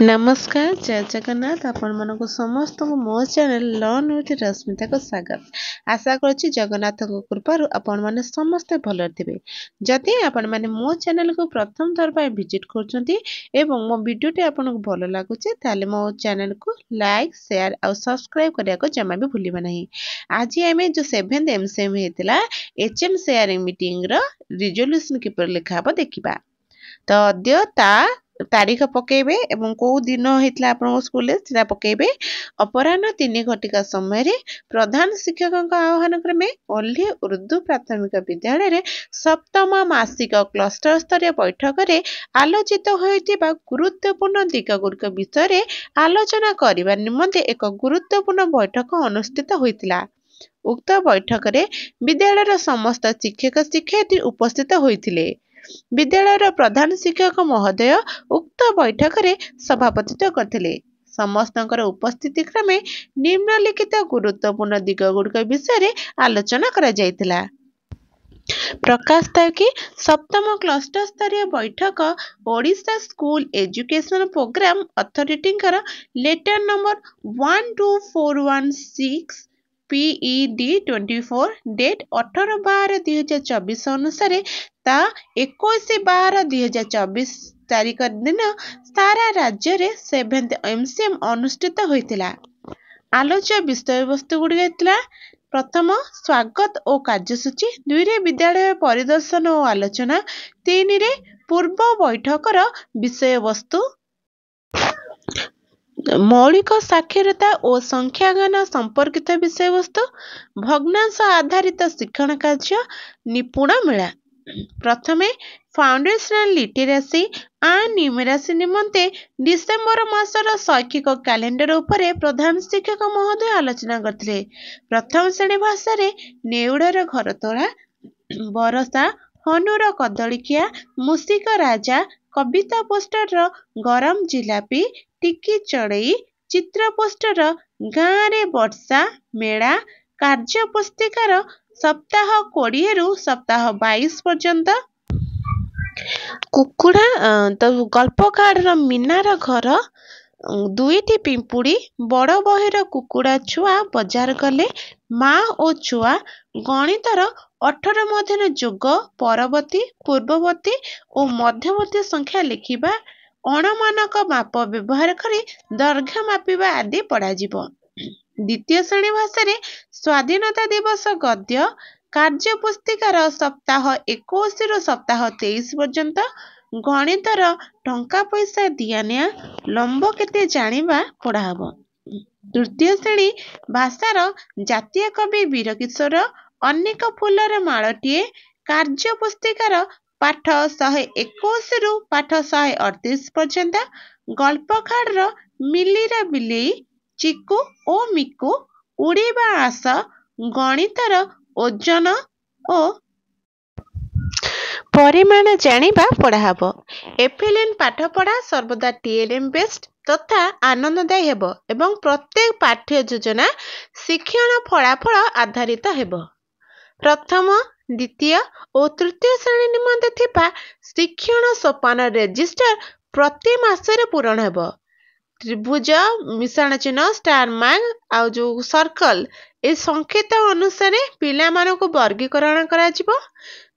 नमस्कार जय जगन्नाथ आपण मानक समस्त मो चैनल लर्न विथ रश्मिता को स्वागत। आशा करुच्ची जगन्नाथ कृपार आपण माने समस्ते भल थे। जदि आपण माने मो चैनल को प्रथम थर पर विजिट करछंती एवं मो वीडियोटी आपण को भल लागुचे ताले मो चैनल को लाइक शेयर और सब्सक्राइब करिया को जमा भी भूलिबा नहीं। आज आमे जो 7th एमसीएम हेतिला एचएम शेयरिंग मीटिंग रो रिजोल्यूशन किपर लिखा हबो देखिबा। तो अद्य तारीख पकेबे एवं को दिन हेतला आपन स्कूल ले सेटा पकेबे। अपराह्न 3 घटिका समय प्रधान शिक्षक आह्वान क्रमे ओल्हे उर्दू प्राथमिक विद्यालय रे सप्तम मासिक क्लस्टर स्तरीय बैठक रे आलोचित होइतिबा गुरुत्वपूर्ण दिग गुड़िक विषय आलोचना करबा निमंते एक गुरुत्वपूर्ण बैठक अनुष्ठित होइतिला। उक्त बैठक रे विद्यालय समस्त शिक्षक शिक्षयित्री उपस्थित होइतिले। विद्यालय प्रधान शिक्षक महोदय उक्त बैठक रे सभापतित्व करथिले। समस्त उपस्थिति क्रमे निम्नलिखित गुरुत्वपूर्ण दिग गुड़िक विषय आलोचना करा जायतिला। प्रकाश था कि सप्तम क्लस्टर स्तरीय बैठक Odisha school education programme authority letter number 12416 PED 24 date 18/12/2024 अनुसार ता 21/12/2024 तारीख दिन सारा राज्य रे 7th एमसीएम अनुष्ठित होइतिला। आलोच्य विषय वस्तु गुड़िका प्रथम स्वागत और कार्यसूची, 2 रे विद्यालय परिदर्शन और आलोचना, 3 रे पूर्व बैठकर विषय वस्तु, मौलिक साक्षरता और संख्याज्ञान संपर्कित विषय वस्तु, भग्नांश आधारित शिक्षण कार्य, निपुण मेला। प्रथमे फाउंडेशनल लिटरेसी एंड न्यूमेरासी निमंते डिसेंबर मासर शैक्षिक कैलेंडर उपरे प्रधान शिक्षक महोदय आलोचना करथिले। प्रथम श्रेणी भाषा रे नेउडर घर तोड़ा, बरसा, हनुर कदलिकिया, मुसिक राजा, कविता पोस्टर रो गरम जिलापी, टिकी चढ़ई, चित्र पोस्टर गाँ रे वर्षा मेला, कार्य पुस्तिकार सप्ताह 20 रु सप्ताह 22 पर्यंत, कुकुड़ा तो गल्प कार्ड मीनार घर, 2टी पिंपुड़ी, बड़ बहिर कुकुड़ा छुआ बजार गले, माँ और छुआ, गणितर 18 मध्य जोग, परवर्ती पूर्ववर्ती और मध्यवर्ती संख्या लिखिबा, अणमानक माप व्यवहार करी दैर्घ्य मापिबा आदि पढ़ा जिवो। द्वितीय श्रेणी भाषा रे स्वाधीनता दिवस गद्य, कार्य पुस्तिकार सप्ताह 21 रु सप्ताह 23 पर्यंत, गणितर टंका पैसा दियानिया लंब केते जानिबा पढ़ा हबो। तृतीय श्रेणी भाषार जातीय कवि वीरकिशोर अनेक फूलर मालटीए, कार्य पुस्तिकार पाठ 121 रु पाठ 138 पर्यंत, गल्प खाड़ मिलीर बिलेई, चिकू ओ मिकू, उड़ीबा आस, गणितर ओजन ओ परिमाण जानिबा पढ़ा हबो। एफएलएन पाठ पढ़ा सर्वदा टीएलएम बेस्ड तथा आनंददायी हेबो एवं प्रत्येक पाठ्य योजना शिक्षण फलाफल आधारित हेबो। प्रथम द्वितीय और तृतीय श्रेणी निमंते थिपा शिक्षण सोपान रजिस्टर प्रति मासरे पूरण हेबो। त्रिभुज मिश्रण चिन्ह स्टार मार्क आ जो सर्कल ए संकेत अनुसार पिला मानको वर्गीकरण करा जिवो।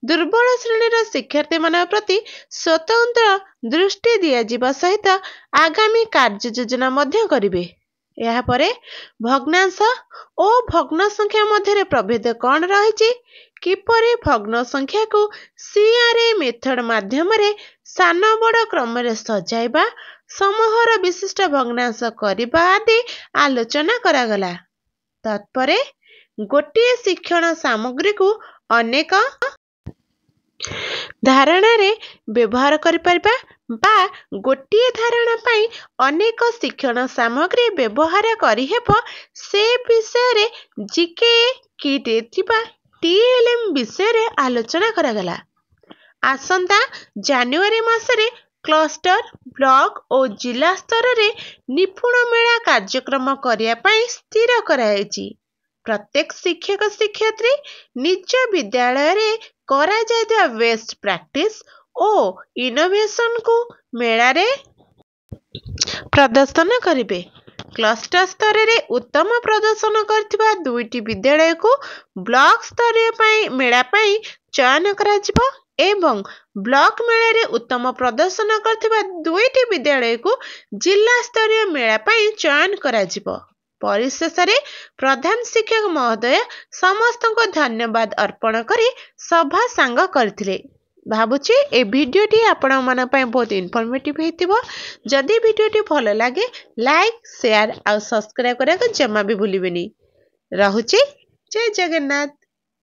दुर्बल श्रेणी शिक्षार्थी मान प्रति स्वतंत्र दृष्टि दिया जिबा सहित आगामी कार्य योजना मध्य करिवे। या परे भग्नांश और भग्न संख्या मध्य प्रभेद कौन रही, किपरि भग्न संख्या को सीआरए मेथड माध्यम रे सान बड़ क्रम रे सजाइबा, समूहर विशिष्ट भग्नांश करिबा आदि आलोचना करागला। तत्परे गोटिए शिक्षण सामग्री को अनेक धारणा रे व्यवहार करि परिबा बा गोटिए धारणा पाई अनेक शिक्षण सामग्री व्यवहार करि हेबो से विषय रे जीके किट थिबा टीएलएम विषय रे आलोचना करागला। आसंता जनवरी मासरे क्लस्टर ब्लॉक और जिला स्तर रे निपुण मेला कार्यक्रम करिया पाई स्थिर करायछि। प्रत्येक शिक्षक शिक्षयित्री निज विद्यालय रे करा जायता बेस्ट प्रैक्टिस और इनोवेशन को मेला रे प्रदर्शन करेंगे। क्लस्टर स्तर में उत्तम प्रदर्शन करथिबा 2टी विद्यालय को ब्लॉक स्तरीय मेला चयन करा एवं ब्लॉक मेला रे उत्तम प्रदर्शन करथिबा 2टी विद्यालय को जिला स्तरीय मेला चयन करा परिशेष प्रधान शिक्षक महोदय समस्त को धन्यवाद अर्पण करी सभा सांग करथिले। भावुची ए भिडियोटी आपण मन बहुत इनफॉर्मेटिव होइतिबो। जदि भिडियोटी भल लगे लाइक शेयर और सब्सक्राइब करने को जमा भी भूलिबेनी। रहुची जय जगन्नाथ।